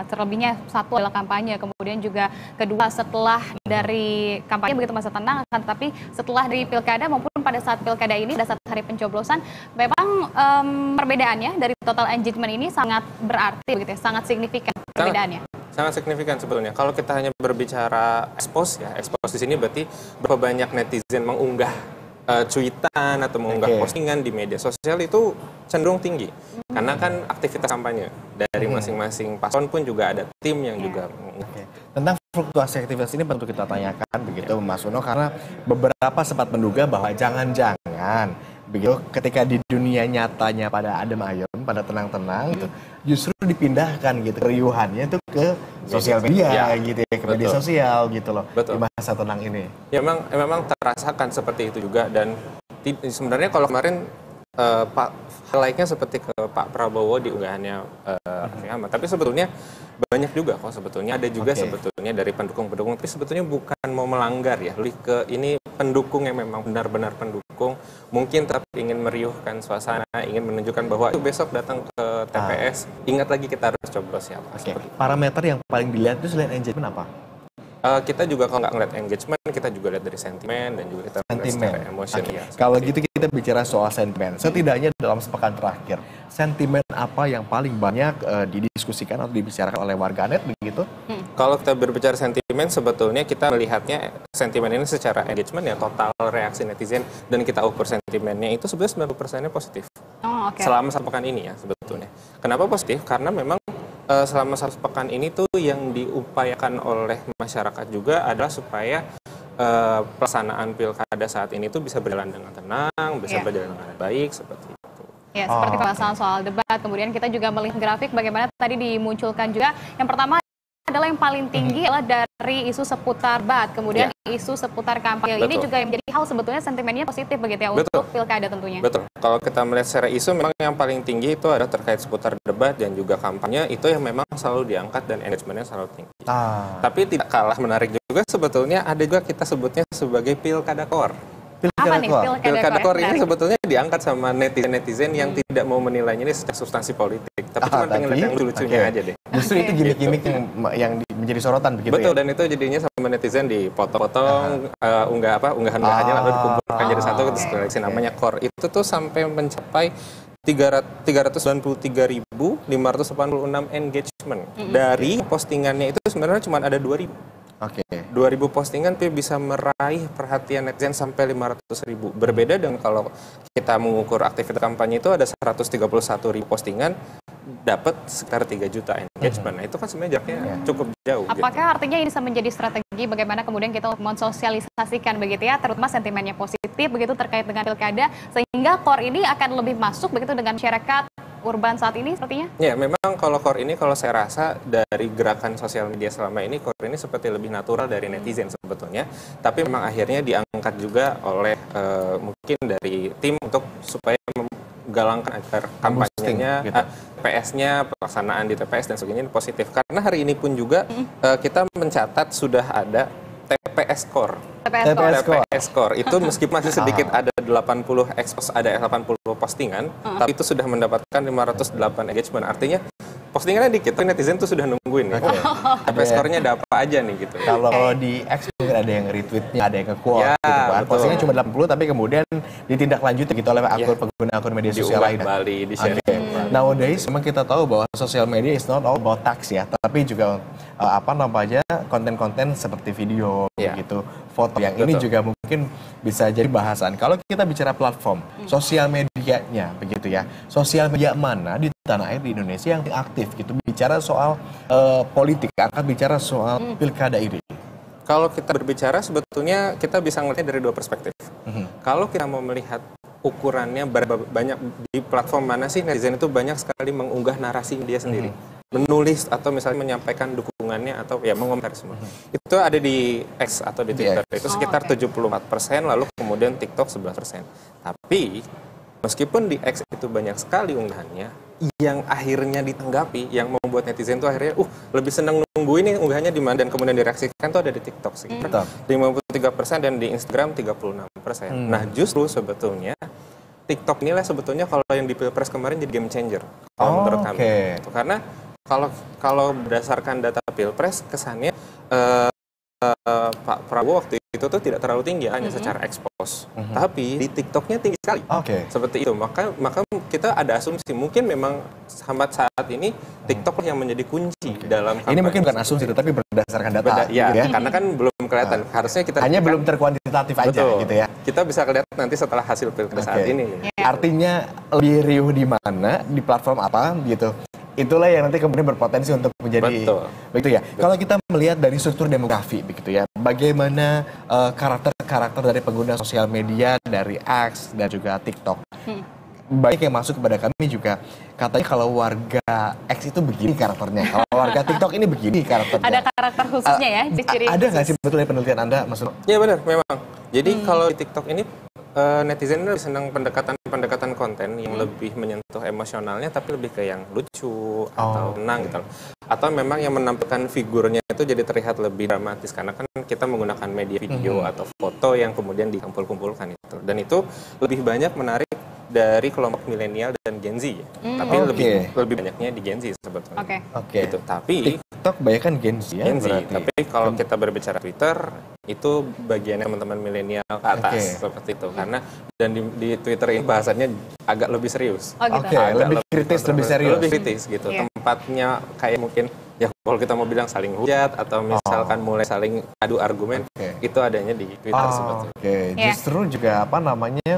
terlebihnya satu adalah kampanye, kemudian juga kedua setelah dari kampanye begitu masa tenang, akan tetapi setelah dari pilkada maupun pada saat pilkada ini, pada saat hari pencoblosan, memang perbedaannya dari total engagement ini sangat berarti begitu ya, sangat signifikan perbedaannya. Sangat signifikan sebetulnya. Kalau kita hanya berbicara expose ya, expose di sini berarti berapa banyak netizen mengunggah cuitan atau mengunggah postingan di media sosial itu cenderung tinggi. Karena kan aktivitas kampanye dari masing-masing paslon pun juga ada tim yang juga Tentang fluktuasi aktivitas ini tentu kita tanyakan begitu Mas Uno, karena beberapa sempat menduga bahwa jangan-jangan begitu ketika di dunia nyatanya pada adem ayem, pada tenang-tenang gitu, justru dipindahkan gitu keriuhannya itu ke sosial media gitu ya, ke media sosial gitu loh di masa tenang ini. Ya memang terasakan seperti itu juga, dan sebenarnya kalau kemarin like-nya seperti ke Pak Prabowo di unggahannya Raffi Ahmad, tapi sebetulnya banyak juga kok sebetulnya, ada juga sebetulnya dari pendukung-pendukung, tapi sebetulnya bukan mau melanggar ya, lebih ke ini pendukung yang memang benar-benar pendukung, mungkin tetap ingin meriuhkan suasana, ingin menunjukkan bahwa besok datang ke TPS, ingat lagi kita harus coblos siapa. Parameter yang paling dilihat itu selain engagement apa? Kita juga kalau nggak ngeliat engagement, kita juga lihat dari sentimen dan juga kita lihat secara emotion. Kalau gitu kita bicara soal sentimen, setidaknya dalam sepekan terakhir, sentimen apa yang paling banyak didiskusikan atau dibicarakan oleh warganet begitu? Kalau kita berbicara sentimen, sebetulnya kita melihatnya sentimen ini secara engagement ya, total reaksi netizen, dan kita ukur sentimennya itu sebenarnya 90%-nya positif. Selama satu pekan ini ya sebetulnya. Kenapa positif? Karena memang selama satu pekan ini tuh yang diupayakan oleh masyarakat juga adalah supaya pelaksanaan pilkada saat ini tuh bisa berjalan dengan tenang, bisa berjalan dengan baik, seperti itu. Ya, seperti pembahasan soal debat, kemudian kita juga melihat grafik bagaimana tadi dimunculkan juga. Yang pertama adalah yang paling tinggi adalah dari isu seputar debat, kemudian isu seputar kampanye. Ini juga yang menjadi hal sebetulnya sentimennya positif begitu ya untuk pilkada tentunya. Betul. Kalau kita melihat secara isu, memang yang paling tinggi itu adalah terkait seputar debat dan juga kampanye, itu yang memang selalu diangkat dan engagementnya selalu tinggi. Tapi tidak kalah menarik juga sebetulnya ada juga kita sebutnya sebagai pilkada core. Pilkada core ini sebetulnya diangkat sama netizen yang tidak mau menilainya ini secara substansi politik, tapi cuma pengen lihat yang lucunya aja deh. Justru itu gimmick-gimmick yang menjadi sorotan begitu. Betul, dan itu jadinya sama netizen dipotong-potong, unggahan-unggahannya lalu dikumpulkan jadi satu, terus seleksi namanya core. Itu tuh sampai mencapai 393.586 engagement. Dari postingannya itu sebenarnya cuma ada 2.000. 2.000 postingan tapi bisa meraih perhatian netizen sampai 500.000. Berbeda dengan kalau kita mengukur aktivitas kampanye itu ada 131.000 postingan, dapat sekitar 3 juta engagement. Nah, itu kan sebenarnya jaraknya cukup jauh. Apakah artinya ini bisa menjadi strategi bagaimana kemudian kita mensosialisasikan begitu ya, terutama sentimennya positif begitu terkait dengan pilkada, sehingga core ini akan lebih masuk begitu dengan masyarakat urban saat ini sepertinya? Ya, memang kalau core ini, kalau saya rasa dari gerakan sosial media selama ini, core ini seperti lebih natural dari netizen sebetulnya. Tapi memang akhirnya diangkat juga oleh mungkin dari tim untuk supaya menggalangkan agar kampanyenya, TPS-nya, pelaksanaan di TPS dan sebagainya positif. Karena hari ini pun juga kita mencatat sudah ada TPS Core. TPS Core itu meskipun masih sedikit, ada 80 expose, ada 80 postingan, tapi itu sudah mendapatkan 508 engagement. Artinya postingannya dikit, tapi netizen tuh sudah nungguin nih. TPS Core-nya ada apa aja nih gitu. Kalau di X mungkin ada yang retweetnya, ada yang nge-quote gitu kan. Postingannya cuma 80 tapi kemudian ditindaklanjuti gitu oleh pengguna akun media sosial lain. Kembali di-share. Nowadays memang kita tahu bahwa sosial media is not all about text ya, tapi juga konten-konten seperti video gitu, foto yang ini juga mungkin bisa jadi bahasan. Kalau kita bicara platform sosial medianya begitu ya, sosial media mana di tanah air di Indonesia yang aktif gitu bicara soal politik, akan bicara soal pilkada ini? Kalau kita berbicara sebetulnya kita bisa melihatnya dari dua perspektif. Kalau kita mau melihat ukurannya banyak di platform mana sih netizen itu banyak sekali mengunggah narasi dia sendiri, menulis atau misalnya menyampaikan dukungannya atau ya mengomentari semua. Itu ada di X atau di Twitter itu sekitar 74%, lalu kemudian TikTok 11%. Tapi meskipun di X itu banyak sekali unggahannya, yang akhirnya ditanggapi, yang membuat netizen itu akhirnya lebih senang nunggu ini unggahannya di mana dan kemudian direaksikan tuh ada di TikTok sekitar 53% dan di Instagram 36%. Nah, justru sebetulnya TikTok inilah sebetulnya kalau yang di Pilpres kemarin jadi game changer kalau menurut kami. Karena Kalau berdasarkan data Pilpres, kesannya Pak Prabowo waktu itu tuh tidak terlalu tinggi hanya secara ekspos, tapi di TikToknya tinggi sekali. Seperti itu. Maka kita ada asumsi mungkin memang sampai saat ini TikTok yang menjadi kunci dalam kampanye. Ini mungkin bukan asumsi, tapi berdasarkan data. Ya, gitu ya. karena kan belum kelihatan. Harusnya kita hanya belum terkuantitatif aja, gitu ya. Kita bisa lihat nanti setelah hasil Pilpres saat ini. Artinya lebih riuh di mana, di platform apa, gitu. Itulah yang nanti kemudian berpotensi untuk menjadi begitu ya. Kalau kita melihat dari struktur demografi begitu ya, bagaimana karakter dari pengguna sosial media dari X dan juga TikTok. Banyak yang masuk kepada kami juga katanya kalau warga X itu begini karakternya, kalau warga TikTok ini begini karakternya. Ada karakter khususnya ya, ciri ada nggak sih betulnya penelitian Anda, Mas? Iya benar, memang. Jadi kalau di TikTok ini netizen lebih senang pendekatan konten yang lebih menyentuh emosionalnya, tapi lebih ke yang lucu atau tenang gitu. Atau memang yang menampilkan figurnya itu jadi terlihat lebih dramatis karena kan kita menggunakan media video atau foto yang kemudian dikumpul-kumpulkan itu. Dan itu lebih banyak menarik dari kelompok milenial dan Gen Z ya. Tapi lebih banyaknya di Gen Z sebetulnya. Gitu. Tapi TikTok banyak kan Gen Z ya. Gen Z. Tapi kalau kita berbicara Twitter itu bagian teman-teman milenial ke atas seperti itu. Karena dan di Twitter ini bahasannya agak lebih serius. Lebih kritis, lebih serius. Lebih kritis gitu. Tempatnya kayak mungkin ya kalau kita mau bilang saling hujat atau misalkan mulai saling adu argumen, itu adanya di Twitter sebetulnya. Justru juga apa namanya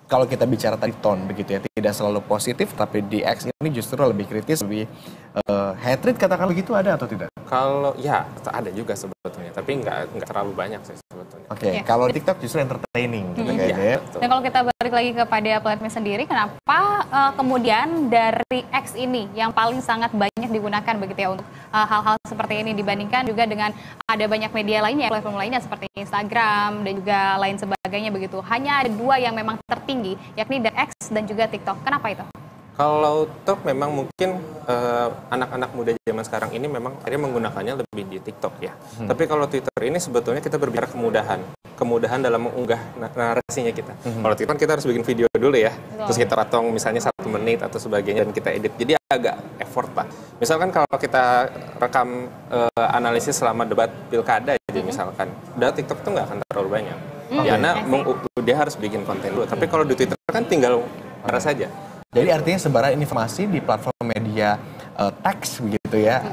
kalau kita bicara tadi tone begitu ya, tidak selalu positif, tapi di X ini justru lebih kritis, lebih hatred katakan begitu, ada atau tidak? Kalau ya ada juga sebetulnya, tapi nggak terlalu banyak sih sebetulnya. Kalau TikTok justru entertaining gitu kayaknya. Dan kalau kita balik lagi kepada platform sendiri, kenapa kemudian dari X ini yang paling sangat banyak digunakan begitu ya untuk hal-hal seperti ini dibandingkan juga dengan ada banyak media lainnya, platform lainnya seperti Instagram dan juga lain sebagainya begitu. Hanya ada dua yang memang tertinggi, yakni dari X dan juga TikTok. Kenapa itu? Kalau TikTok memang mungkin anak-anak muda zaman sekarang ini memang akhirnya menggunakannya lebih di TikTok ya. Tapi kalau Twitter ini sebetulnya kita berbicara kemudahan dalam mengunggah narasinya kita. Kalau Twitter kan kita harus bikin video dulu ya, terus kita potong misalnya 1 menit atau sebagainya dan kita edit. Jadi agak effort lah. Misalkan kalau kita rekam analisis selama debat pilkada aja misalkan, TikTok tuh nggak akan terlalu banyak. Karena dia harus bikin konten dulu. Tapi kalau di Twitter kan tinggal marah saja. Jadi artinya sebaran informasi di platform media teks begitu ya,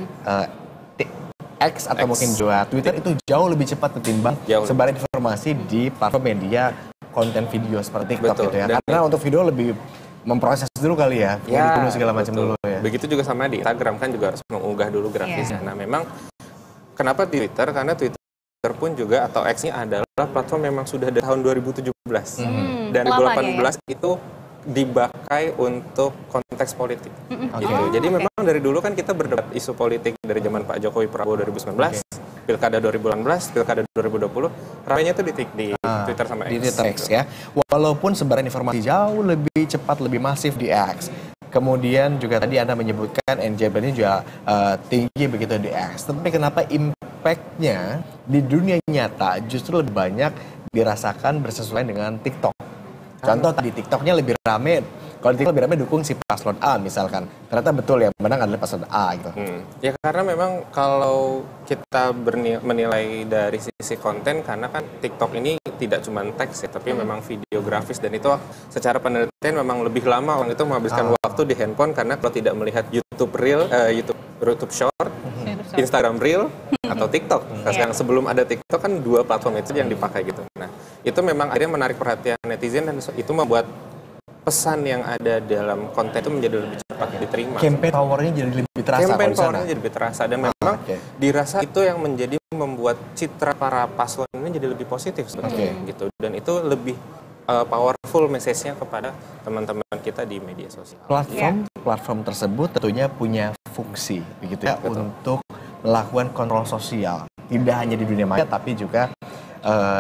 X atau mungkin juga Twitter itu jauh lebih cepat ketimbang sebaran informasi di platform media konten video seperti TikTok gitu ya. Karena untuk video lebih memproses dulu kali ya, dulu segala macam dulu ya. Begitu juga sama di Instagram kan juga harus mengunggah dulu grafisnya. Nah memang kenapa di Twitter? Karena Twitter pun juga atau X-nya adalah platform memang sudah dari tahun 2017. Dan 2018 itu dipakai untuk konteks politik. Gitu. Jadi memang dari dulu kan kita berdebat isu politik dari zaman Pak Jokowi Prabowo 2019, Pilkada 2018, Pilkada 2020, ramainya itu di Twitter sama X. Di Twitter X ya. Walaupun sebaran informasi jauh lebih cepat, lebih masif di X. Kemudian juga tadi Anda menyebutkan engagement-nya juga tinggi begitu di X. Tapi kenapa impact-nya di dunia nyata justru lebih banyak dirasakan bersesuaian dengan TikTok? Contoh tadi TikToknya lebih rame, kalau TikTok lebih rame dukung si paslon A misalkan. Ternyata betul yang menang adalah paslon A gitu. Ya karena memang kalau kita menilai dari sisi konten, karena kan TikTok ini tidak cuma teks ya, tapi memang videografis dan itu secara penelitian memang lebih lama orang itu menghabiskan waktu di handphone karena kalau tidak melihat YouTube Reel, YouTube Short, Instagram Reel atau TikTok. Sekarang sebelum ada TikTok kan 2 platform itu yang dipakai gitu. Nah, itu memang akhirnya menarik perhatian netizen dan itu membuat pesan yang ada dalam konten itu menjadi lebih cepat diterima. Campaign powernya jadi lebih terasa. Campaign powernya jadi lebih terasa dan memang dirasa itu yang menjadi membuat citra para paslon ini jadi lebih positif sebetulnya gitu. Dan itu lebih powerful message-nya kepada teman-teman kita di media sosial. Platform tersebut tentunya punya fungsi begitu ya untuk melakukan kontrol sosial. Tidak hanya di dunia maya tapi juga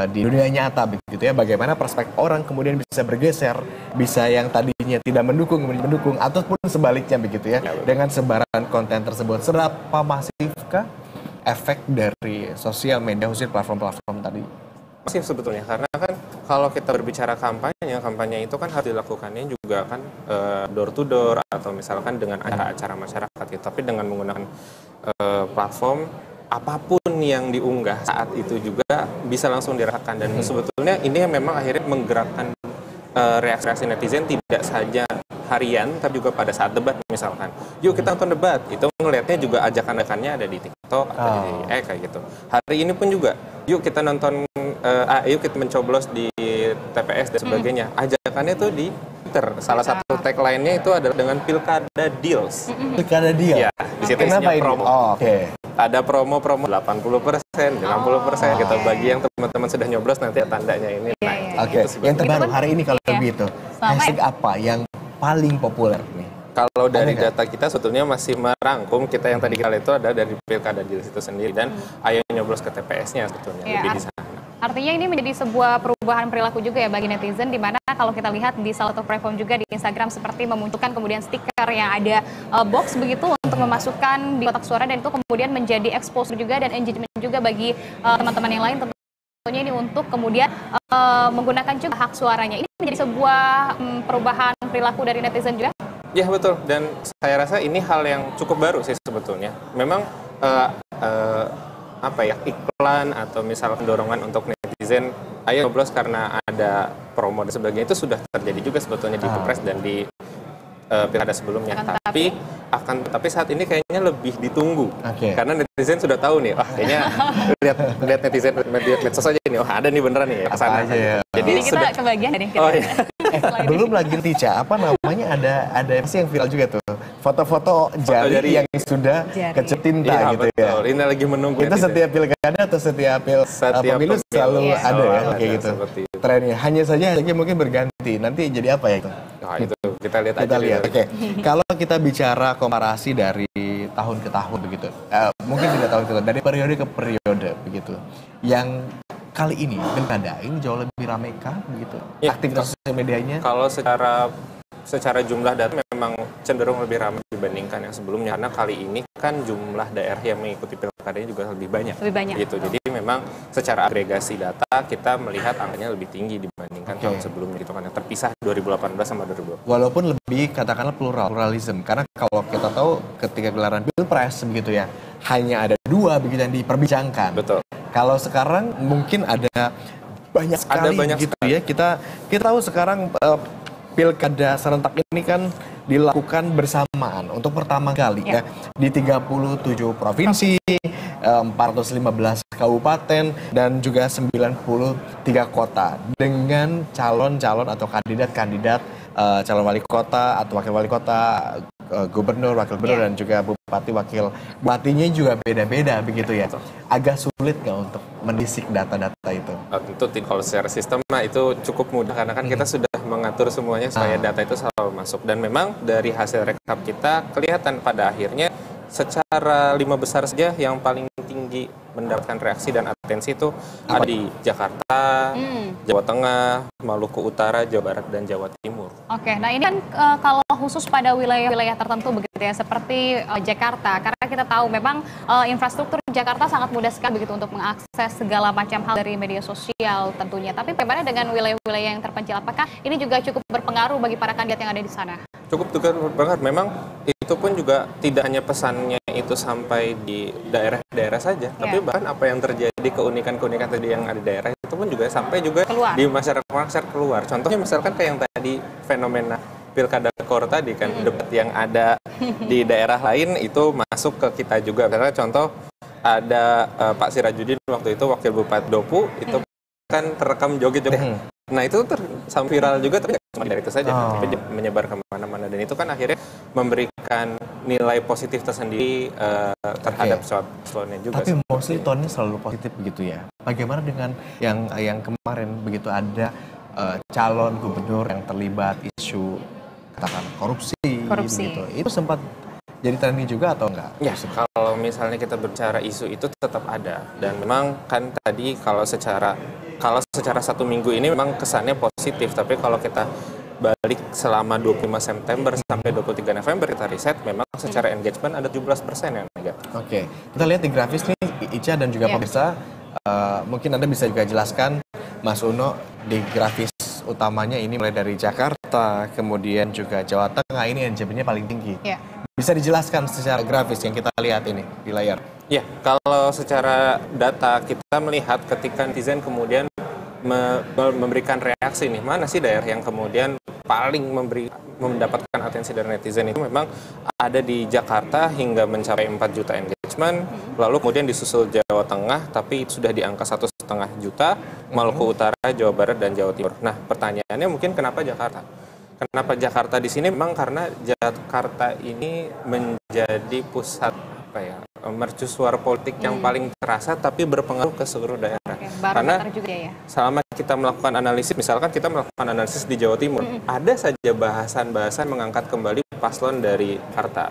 di dunia nyata begitu ya, bagaimana perspektif orang kemudian bisa bergeser, bisa yang tadinya tidak mendukung kemudian mendukung ataupun sebaliknya begitu ya, dengan sebaran konten tersebut. Seberapa masifkah efek dari sosial media khususnya platform-platform tadi? Masif sebetulnya karena kan Kalau kita berbicara kampanye itu kan harus dilakukannya juga kan door to door atau misalkan dengan acara-acara masyarakat gitu. Tapi dengan menggunakan platform, apapun yang diunggah saat itu juga bisa langsung dirasakan. Dan sebetulnya ini yang memang akhirnya menggerakkan reaksi netizen tidak saja harian, tapi juga pada saat debat misalkan. Yuk kita nonton debat, itu ngelihatnya juga ajakan-ajakannya ada di TikTok, atau di kayak gitu. Hari ini pun juga, yuk kita nonton, yuk kita mencoblos di TPS dan sebagainya. Ajakannya tuh di Twitter. Salah satu tagline-nya itu adalah dengan Pilkada Deals. Pilkada Deals? Ya, di situ isinya promo. Ada promo-promo 80%, 90% gitu. Bagi yang teman-teman sudah nyoblos nanti tandanya ini naik. Oke, yang terbaru hari ini kalau begitu, hashtag apa yang paling populer nih? Kalau dari data kita sebetulnya masih merangkum, kita yang tadi kali itu ada dari Pilkada Deals itu sendiri dan ayo nyoblos ke TPS-nya sebetulnya lebih di sana. Artinya ini menjadi sebuah perubahan perilaku juga ya bagi netizen, di mana kalau kita lihat di salah satu platform juga di Instagram seperti memunculkan kemudian stiker yang ada box begitu untuk memasukkan di kotak suara, dan itu kemudian menjadi exposure juga dan engagement juga bagi teman-teman yang lain tentunya ini untuk kemudian menggunakan juga hak suaranya. Ini menjadi sebuah perubahan perilaku dari netizen juga. Ya betul, dan saya rasa ini hal yang cukup baru sih sebetulnya. Memang iklan atau misalkan dorongan untuk netizen ayo nyoblos karena ada promo dan sebagainya itu sudah terjadi juga sebetulnya di Pilpres dan di pilkada sebelumnya. Tapi saat ini kayaknya lebih ditunggu karena netizen sudah tahu nih, kayaknya lihat netizen medsos aja nih, ada nih beneran nih kesana. Jadi kita sudah kebagian nih. Belum lagi Tica, apa namanya ada sih yang viral juga tuh, foto-foto jari yang sudah kecetinta gitu betul. ya. Ini lagi menunggu. Itu setiap pilkada atau setiap pemilu selalu ada ya kayak gitu. Trennya hanya saja mungkin berganti. Nanti jadi apa ya itu? Nah, itu kita lihat kita aja. Lihat. Oke. Kalau kita bicara komparasi dari tahun ke tahun begitu, mungkin tidak tahun ke tahun, dari periode ke periode begitu. Yang kali ini pilkada ini jauh lebih ramai kah begitu? Ya, aktivitas sosial medianya? Kalau secara jumlah data memang cenderung lebih ramai dibandingkan yang sebelumnya, karena kali ini kan jumlah daerah yang mengikuti pilkadanya juga lebih banyak. Gitu. Jadi memang secara agregasi data kita melihat angkanya lebih tinggi dibandingkan tahun sebelumnya gitu kan, yang terpisah 2018 sama 2020. Walaupun lebih katakanlah pluralisme, karena kalau kita tahu ketika gelaran Pilpres begitu ya, hanya ada dua begitu yang diperbincangkan. Betul. Kalau sekarang mungkin ada banyak sekali gitu ya. Kita tahu sekarang Pilkada serentak ini kan dilakukan bersamaan untuk pertama kali ya di 37 provinsi, 415 kabupaten dan juga 93 kota dengan calon-calon atau kandidat-kandidat calon wali kota atau wakil wali kota, gubernur, wakil gubernur dan juga bupati, wakil bupatinya juga beda-beda begitu ya. Agak sulit nggak untuk mendisik data-data itu? Tentu kalau secara sistem itu cukup mudah karena kan kita sudah mengatur semuanya supaya data itu selalu masuk, dan memang dari hasil rekap kita kelihatan pada akhirnya secara 5 besar saja yang paling tinggi mendapatkan reaksi dan atensi itu ada di Jakarta, Jawa Tengah, Maluku Utara, Jawa Barat, dan Jawa Timur. Oke, nah ini kan kalau khusus pada wilayah-wilayah tertentu begitu ya, seperti Jakarta, karena kita tahu memang infrastruktur Jakarta sangat mudah sekali begitu untuk mengakses segala macam hal dari media sosial tentunya. Tapi bagaimana dengan wilayah-wilayah yang terpencil? Apakah ini juga cukup berpengaruh bagi para kandidat yang ada di sana? Cukup juga berpengaruh. Memang itu pun juga tidak hanya pesannya itu sampai di daerah-daerah saja, tapi bahkan apa yang terjadi, keunikan-keunikan tadi yang ada di daerah itu pun juga sampai juga keluar. Di masyarakat keluar. Contohnya misalkan kayak yang tadi fenomena Pilkada Kor tadi kan, debat yang ada di daerah lain itu masuk ke kita juga. Misalnya contoh ada Pak Sirajudin waktu itu wakil Bupati Dopu itu kan terekam joget-joget. Nah itu sampai viral juga, tapi cuma dari itu saja, tapi menyebar kemana-mana, dan itu kan akhirnya memberikan nilai positif tersendiri terhadap slotnya juga. Tapi mostly tone-nya selalu positif begitu ya. Bagaimana dengan yang kemarin begitu ada calon gubernur yang terlibat isu katakan korupsi. Begitu. Itu sempat jadi trending juga atau enggak? Ya, kalau misalnya kita berbicara isu itu tetap ada, dan memang kan tadi kalau secara 1 minggu ini memang kesannya positif, tapi kalau kita balik selama 25 September sampai 23 November kita riset, memang secara engagement ada 17% yang negatif. Oke, kita lihat di grafis nih Ica dan juga pemirsa, mungkin Anda bisa juga jelaskan Mas Uno di grafis utamanya ini mulai dari Jakarta, kemudian juga Jawa Tengah, ini NJB-nya paling tinggi. Ya. Bisa dijelaskan secara grafis yang kita lihat ini di layar? Ya, kalau secara data kita melihat ketika netizen kemudian memberikan reaksi nih, mana sih daerah yang kemudian paling mendapatkan atensi dari netizen, itu memang ada di Jakarta hingga mencapai 4 juta engagement, lalu kemudian disusul Jawa Tengah tapi sudah di angka 1,5 juta, Maluku Utara, Jawa Barat, dan Jawa Timur. Nah, pertanyaannya mungkin kenapa Jakarta? Kenapa Jakarta di sini? Memang karena Jakarta ini menjadi pusat mercusuar politik yang paling terasa tapi berpengaruh ke seluruh daerah. Karena juga ya. selama kita melakukan analisis, misalkan kita melakukan analisis di Jawa Timur, ada saja bahasan-bahasan mengangkat kembali paslon dari Jakarta.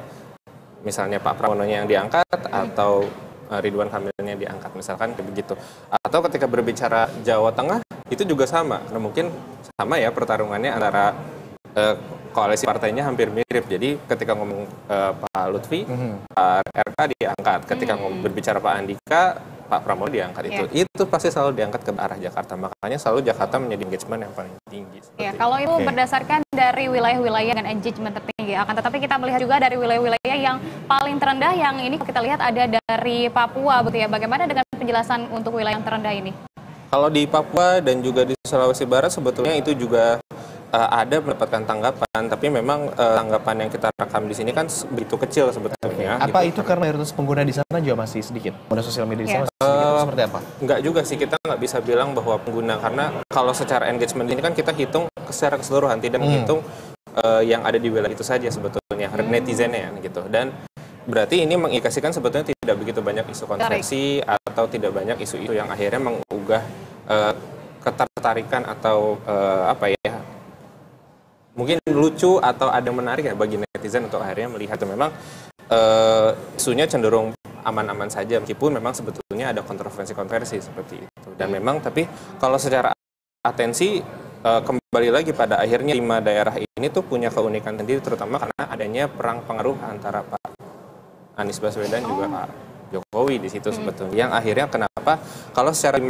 Misalnya Pak Pramono-nya yang diangkat atau Ridwan Kamilnya diangkat, misalkan begitu. Atau ketika berbicara Jawa Tengah itu juga sama. Nah, mungkin sama ya pertarungannya antara koalisi partainya hampir mirip. Jadi ketika ngomong Pak Lutfi, Pak RK diangkat. Ketika berbicara Pak Andika, Pak Pramono diangkat. Itu pasti selalu diangkat ke arah Jakarta. Makanya selalu Jakarta menjadi engagement yang paling tinggi. Ya, kalau itu berdasarkan dari wilayah-wilayah dengan engagement tertinggi. Akan tetapi kita melihat juga dari wilayah-wilayah yang paling terendah, yang ini kita lihat ada dari Papua, betul ya. Bagaimana dengan penjelasan untuk wilayah yang terendah ini? Kalau di Papua dan juga di Sulawesi Barat sebetulnya itu juga ada mendapatkan tanggapan, tapi memang tanggapan yang kita rekam di sini kan begitu kecil sebetulnya. Apa itu karena mayoritas pengguna di sana juga masih sedikit? Pengguna sosial media di sana masih sedikit, atau seperti apa? Enggak juga sih, kita nggak bisa bilang bahwa pengguna, karena kalau secara engagement ini kan kita hitung secara keseluruhan, tidak menghitung yang ada di wilayah itu saja sebetulnya, netizennya gitu. Dan berarti ini mengindikasikan sebetulnya tidak begitu banyak isu kontroversi atau tidak banyak isu-isu yang akhirnya mengugah ketertarikan atau mungkin lucu atau ada menarik ya bagi netizen untuk akhirnya melihat. Memang isunya cenderung aman-aman saja, meskipun memang sebetulnya ada kontroversi seperti itu. Dan memang tapi kalau secara atensi kembali lagi pada akhirnya 5 daerah ini tuh punya keunikan sendiri, terutama karena adanya perang pengaruh antara Pak Anies Baswedan juga Pak Jokowi di situ sebetulnya. Yang akhirnya kenapa kalau secara